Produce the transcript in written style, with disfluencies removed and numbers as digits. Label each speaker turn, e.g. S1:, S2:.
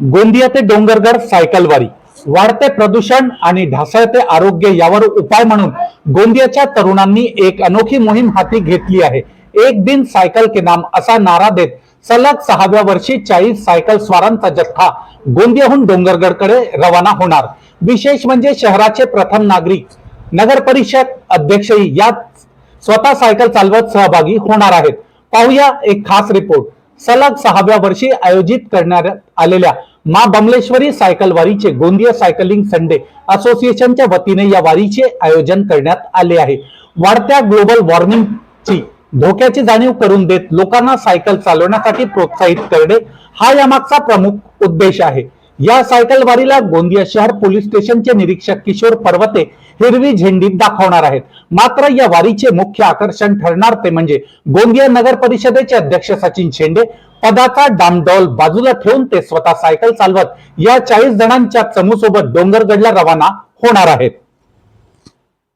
S1: गोंदिया ते डोंगरगड सायकल वारी, वाढते प्रदूषण आणि ढासळते आरोग्य यावर उपाय म्हणून गोंदियाच्या तरुणांनी एक अनोखी मोहीम हाती घेतली आहे। एक दिन सायकल के नाम असा नारा देत सलग 6व्या वर्षी 40 सायकल स्वारांचा जत्था गोंदियाहून डोंगरगडकडे रवाना होणार। विशेष म्हणजे शहराचे प्रथम नागरिक, नगर परिषद अध्यक्षही यात स्वतः सायकल चालवत सहभागी होणार आहेत। पाहूया एक खास रिपोर्ट। सलग 6व्या वर्षी आयोजित करण्यात आलेल्या मां बमलेश्वरी सायकल वारीचे गोंदिया सायकलिंग संडे असोसिएशनच्या वतीने या वारीचे आयोजन करण्यात आले आहे। वाढत्या ग्लोबल वॉर्मिंगची धोक्याची जाणीव करून देत लोकांना सायकल चालवण्यासाठी प्रोत्साहित करणे हा यामागचा प्रमुख उद्देश आहे। या सायकल वारीला गोंदिया शहर पोलीस स्टेशनचे निरीक्षक किशोर पर्वते हिरवी झेंडी दाखवणार आहेत। मात्र या वारीचे मुख्य आकर्षण ठरणार ते म्हणजे गोंदिया नगर परिषदेचे अध्यक्ष सचिन शेंडे पदाचा डामडौल बाजूला ठेवून ते स्वतः सायकल चालवत या 40 जणांच्या चमूसोबत डोंगरगडला रवाना होणार आहेत।